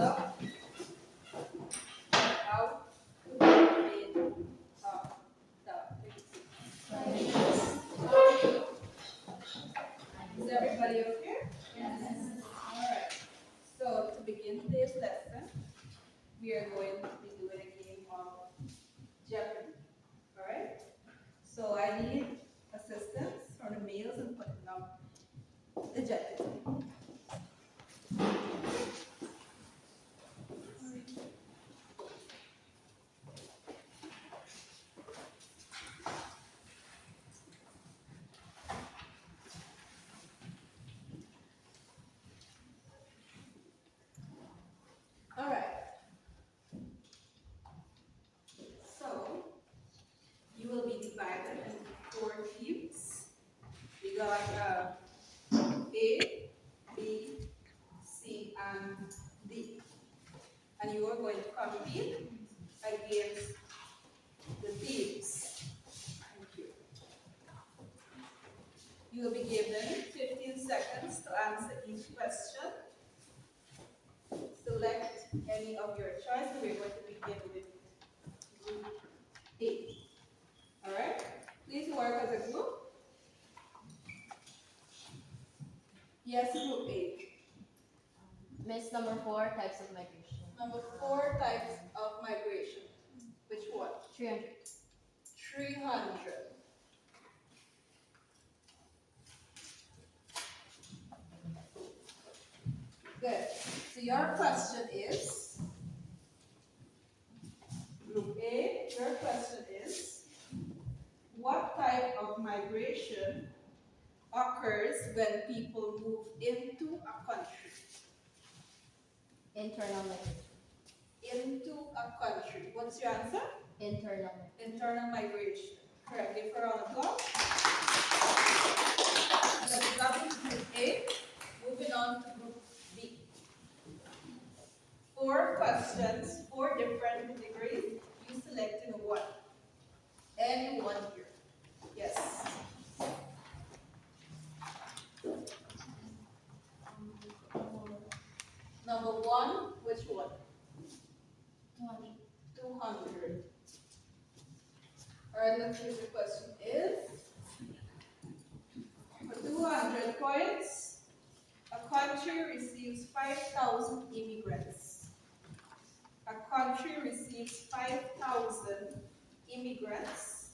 up, out, in, up, down. Is everybody okay? Yes. Alright. So to begin today's lesson, we are going to be doing a game of Jeopardy. Alright? So I need assistance from the males in putting up the Jeopardy. Alright. So you will be divided into 4 teams. We got A, B, C, and D. And you are going to compete against the teams. Thank you. You will be given 15 seconds to answer each question. Select any of your choice. We're going to begin with group A. Alright? Please work as a group. Yes, group A. Miss number 4, types of migration. Number 4, types of migration. Which one? 300. 300. Good. So your question is, group A, your question is, what type of migration occurs when people move into a country? Internal migration. Into a country. What's your answer? Internal. Internal migration. Correct. Give her a round of applause. Let's go to group A. Moving on to group B. 4 questions, 4 different degrees. You selecting one. Any one here. Yes. Number 1, which one? 200. 200. Alright, let's see what the question is. For 200 points, a country receives 5,000 immigrants. A country receives 5,000 immigrants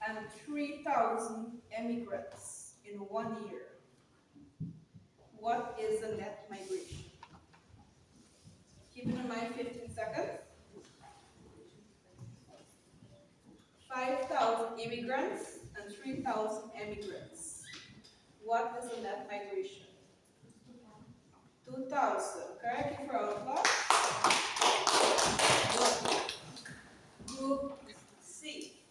and 3,000 immigrants in 1 year. What is the net migration? Keep in mind 15 seconds. 5,000 immigrants and 3,000 immigrants. What is the net migration? 2,000. Correct? Give her a applause. Group C.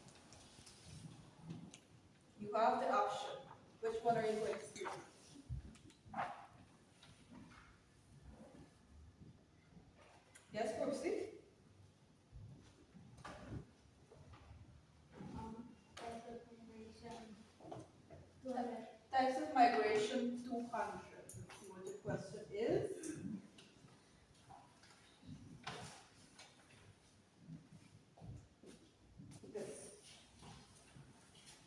You have the option. Which one are you going to do? Yes, group C? Types of migration 200. Let's see what the question is. This.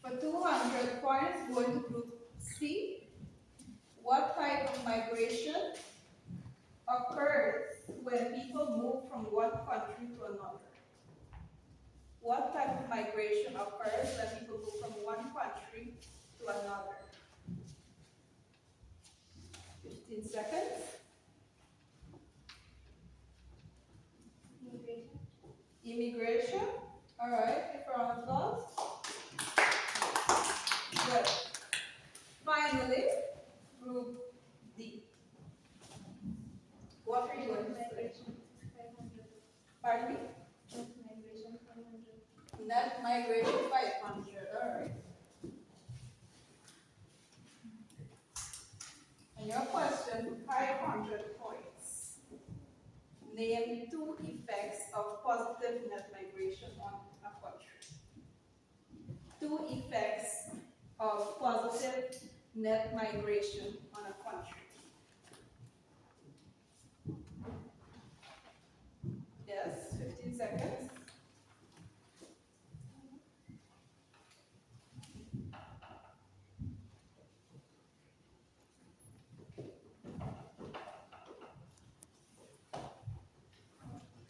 For 200 points, going to group C. What type of migration occurs when people move from one country to another? What type of migration occurs when people move from one country to another? 15 seconds. Immigration. All right, give her a round of applause. Good. Finally, group D. What are you going to say? Pardon me? Net migration 500. All right. And your question, 500 points. Name 2 effects of positive net migration on a country. 2 effects of positive net migration on a country.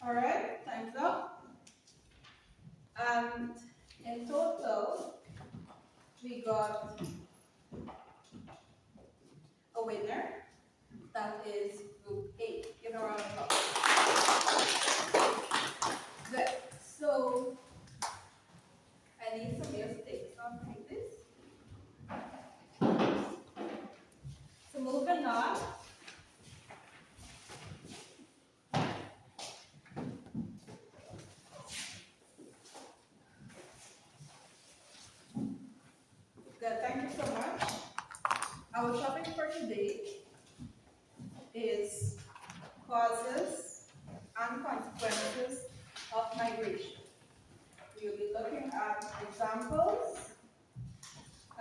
All right, time's up. And in total, we got a winner. That is group 8. Give a round of applause. Good. So I need some nails to take something like this. So moving on. Good, thank you so much. Our topic for today is causes and consequences of migration. We will be looking at examples,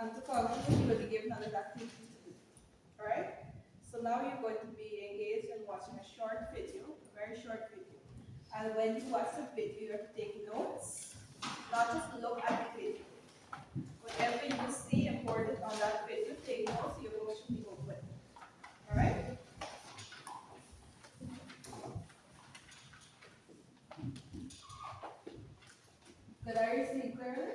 and to conclude, you will be given another activity to do. Alright? So now you're going to be engaged in watching a short video, a very short video. And when you watch the video, you have to take notes, not just look at the video. Whatever you see important on that video, take notes, you know what you go with. Alright? Did I see clearly?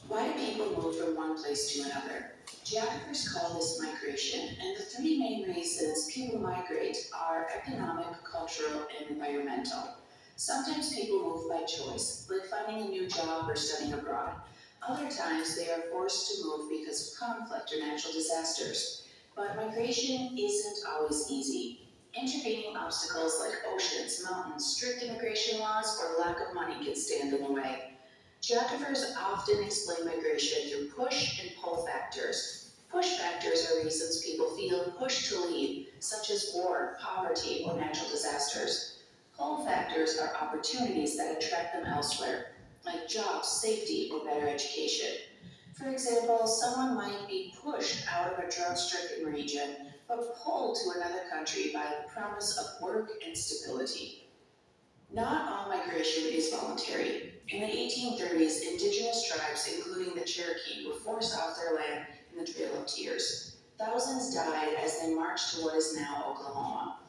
Why do people move from one place to another? Geographers call this migration, and the three main reasons people migrate are economic, cultural, and environmental. Sometimes people move by choice, like finding a new job or studying abroad. Other times they are forced to move because of conflict or natural disasters. But migration isn't always easy. Intervening obstacles like oceans, mountains, strict immigration laws, or lack of money can stand in the way. Geographers often explain migration through push and pull factors. Push factors are reasons people feel pushed to leave, such as war, poverty, or natural disasters. Pull factors are opportunities that attract them elsewhere, like jobs, safety, or better education. For example, someone might be pushed out of a drought-stricken region, but pulled to another country by the promise of work and stability. Not all migration is voluntary. In the 1830s, indigenous tribes, including the Cherokee, were forced off their land in the Trail of Tears. Thousands died as they marched to what is now Oklahoma.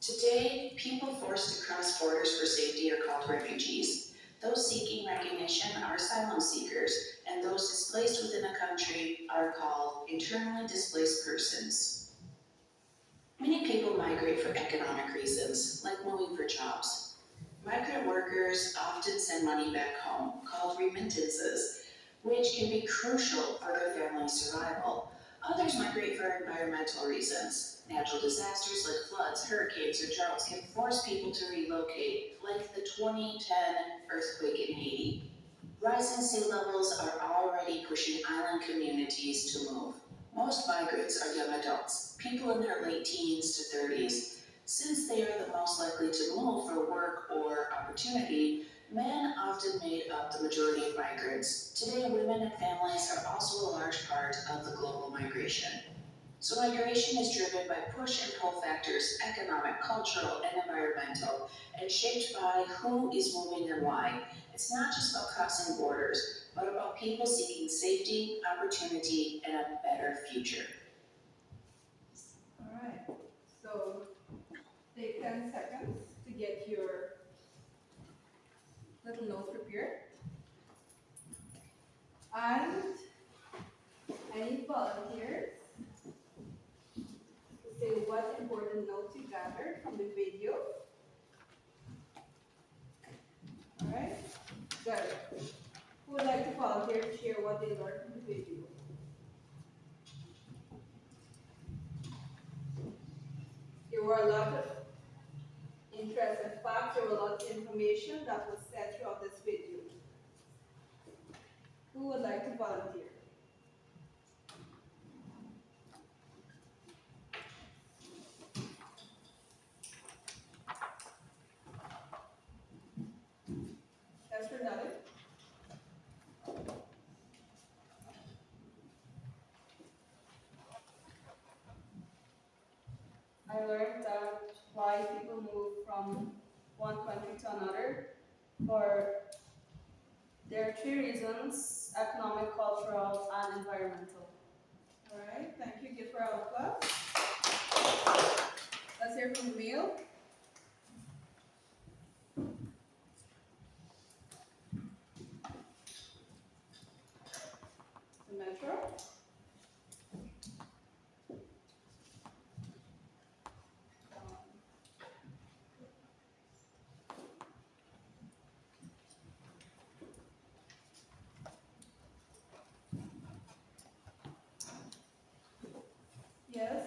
Today, people forced to cross borders for safety are called refugees. Those seeking recognition are asylum seekers, and those displaced within a country are called internally displaced persons. Many people migrate for economic reasons, like moving for jobs. Migrant workers often send money back home, called remittances, which can be crucial for their family's survival. Others migrate for environmental reasons. Natural disasters like floods, hurricanes, or droughts can force people to relocate, like the 2010 earthquake in Haiti. Rising sea levels are already pushing island communities to move. Most migrants are young adults, people in their late teens to 30s. Since they are the most likely to move for work or opportunity, men often made up the majority of migrants. Today, women and families are also a large part of the global migration. So migration is driven by push and pull factors, economic, cultural, and environmental, and shaped by who is moving and why. It's not just about crossing borders, but about people seeking safety, opportunity, and a better future. All right. So take 10 seconds to get your little notes prepared. And I need volunteers to say what important notes you gathered from the video. All right. Good. Who would like to volunteer to share what they learned from the video? There were a lot of interesting facts, there were a lot of information that was said throughout this video. Who would like to volunteer? That's for another. I learned that why people move from one country to another for there are 3 reasons: economic, cultural, and environmental. Alright, thank you. Give her a applause. Let's Let's hear from the male. The metro. Yes.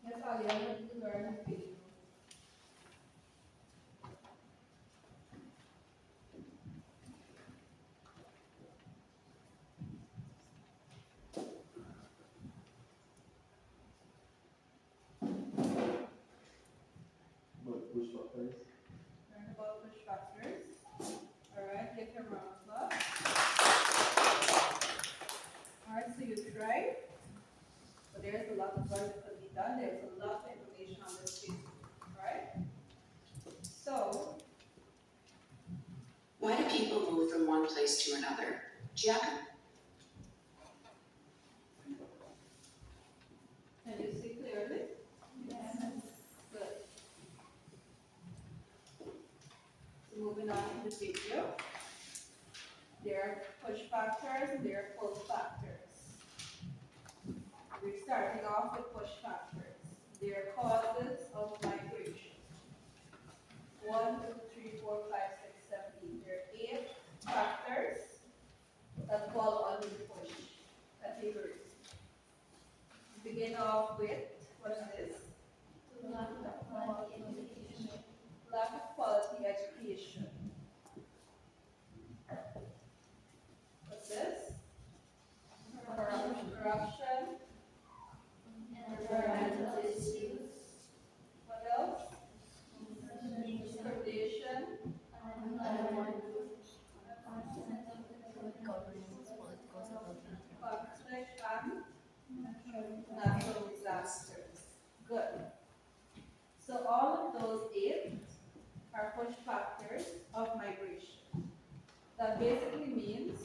Yes, all you have to learn is video. What push factors? Learn about push factors. Alright, give him a round of applause. Alright, so you tried. But there's a lot of work to be done. There's a lot of information on this page. Alright? So, Why do people move from one place to another? Jack, can you see clearly? Yes. Good. So moving on to the video. There are push factors and there are pull factors. We're starting off with push factors. They are causes of migration. 1, 2, 3, 4, 5, 6, 7, 8. There are 8 factors that fall under the push category. Begin off with, what is this? Lack of quality education. Lack of quality education. What's this? Corruption. Environmental issues. What else? Discrimination. Unemployment. Good governance, political stability. Conflict and natural disasters. Good. So all of those 8 are push factors of migration. That basically means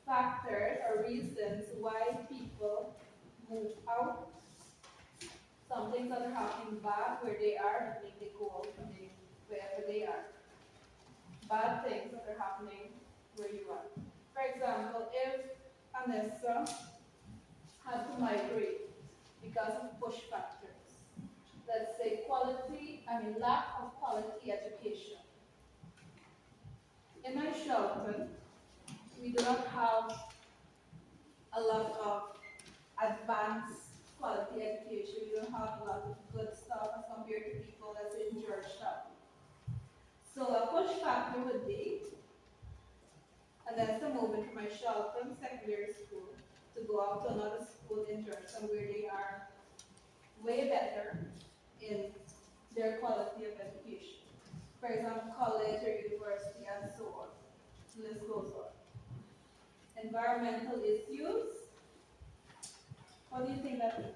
factors or reasons why people move out. Some things that are happening bad where they are that make they go out from wherever they are. Bad things that are happening where you are. For example, if Anessa had to migrate because of push factors, let's say lack of quality education. In my Shelton, we do not have a lot of advanced quality education. We don't have a lot of good stuff as compared to people that's in Georgetown. So a push factor would be, and that's the movement from my Shelton secondary school to go out to another school in Georgetown where they are way better in their quality of education. For example, college or university and so on. The list goes on. Environmental issues. What do you think that means?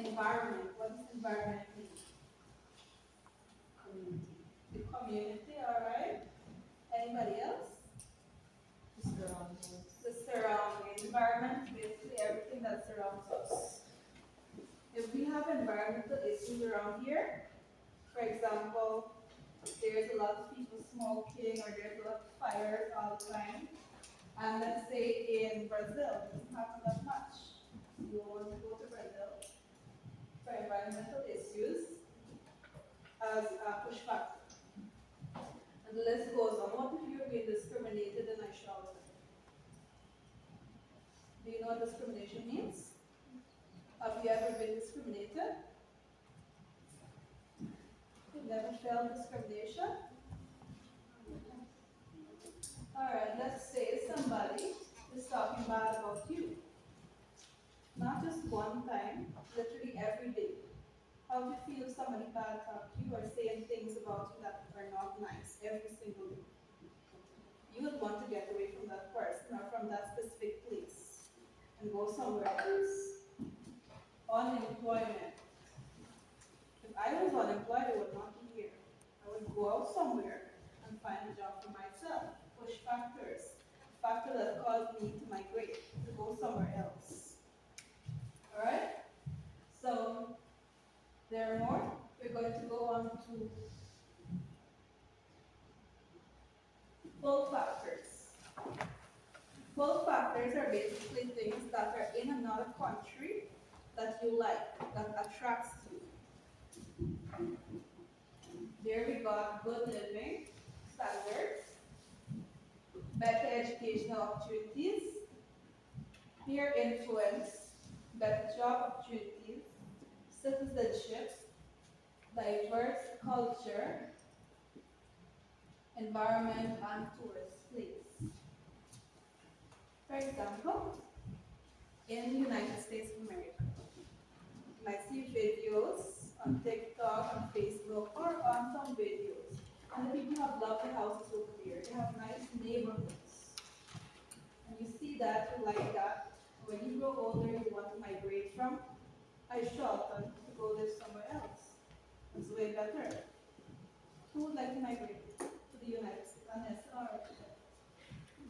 Environment. What does environment mean? The community, alright. Anybody else? The surroundings. The surrounding environment, basically everything that surrounds us. If we have environmental issues around here, for example, there's a lot of people smoking or there's a lot of fires all the time. And let's say in Brazil, it doesn't happen that much. You want to go to Brazil for environmental issues as a push factor. And the list goes on. What if you're being discriminated in a shelter? Do you know what discrimination means? Have you ever been discriminated? You never felt discrimination? Alright, let's say somebody is talking bad about you. Not just one time, literally every day. How do you feel if somebody bad talked to you or saying things about you that are not nice every single day? You would want to get away from that person or from that specific place and go somewhere else. Unemployment. If I was unemployed, I would not be here. I would go out somewhere and to find a job for myself. Push factors. Factor that caused me to migrate, to go somewhere else. Alright? So there are more. We're going to go on to pull factors. Pull factors are basically things that are in another country that you like, that attracts you. There we got good living standards, better educational opportunities, peer influence, better job opportunities, citizenship, diverse culture, environment, and tourist place. For example, in the United States of America, you might see videos on TikTok, on Facebook, or on some videos. And the people have lovely houses over there. They have nice neighborhoods. And you see that, you like that. When you grow older, you want to migrate from a shelter to go live somewhere else. It's way better. Who would like to migrate to the United States? Unless, all right.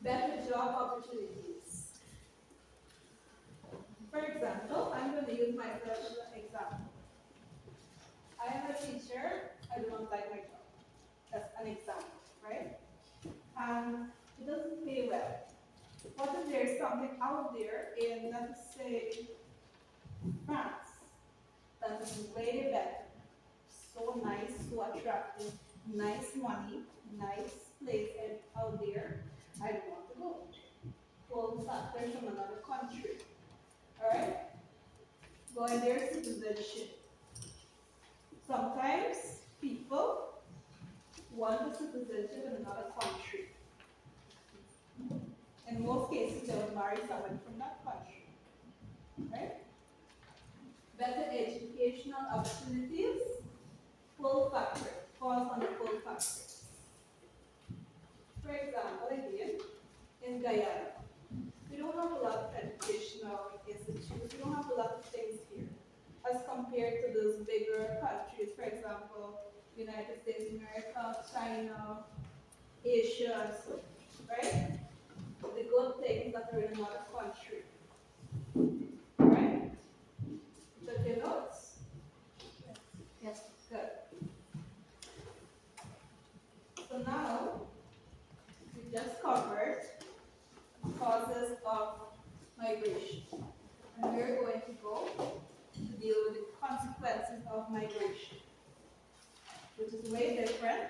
Better job opportunities. For example, I'm going to use myself as an example. I am a teacher. I do not like my job. That's an example, right? And it doesn't pay well. What if there's something out there in, let's say, France that is way better? So nice, so attractive, nice money, nice place out there. I don't want to go. Pull factors from another country. Alright? Going there, citizenship. Sometimes people want a citizenship in another country. In most cases, they will marry someone from that country. Right? Better educational opportunities, pull factor, falls on the pull factor. For example, again, in Guyana, we don't have a lot of educational institutes, we don't have a lot of things here, as compared to those bigger countries, for example, United States of America, China, Asia, and so on, right? The good things that are in another country. Right? Took your notes? Yes. Good. So now, we just covered causes of migration. And we're going to go to deal with the consequences of migration, which is way different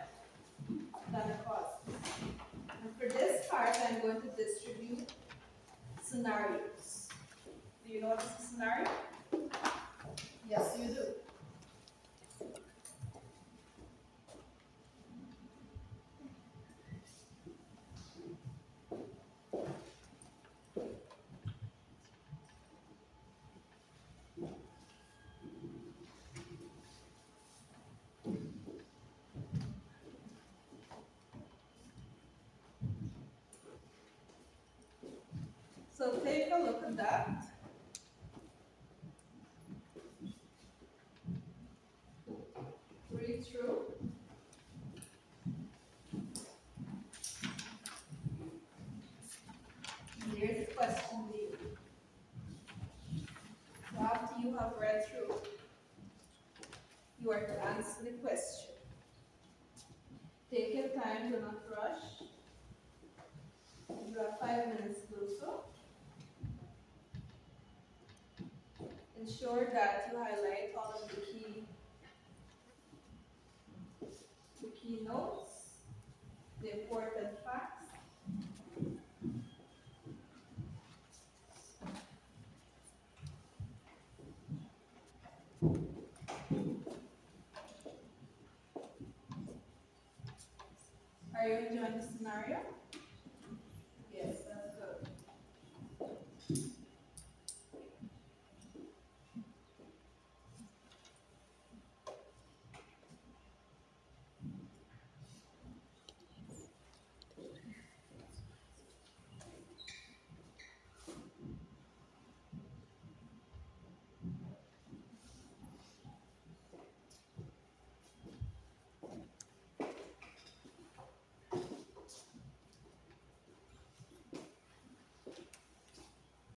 than the causes. And for this part, I'm going to distribute scenarios. Do you know what is a scenario? Yes, you do. So take a look at that. Read through. And here's the question to you. So after you have read through, you are to answer the question. Take your time, do not rush. You have 5 minutes to do so. Ensure that you highlight all of the key notes, the important facts. Are you enjoying the scenario?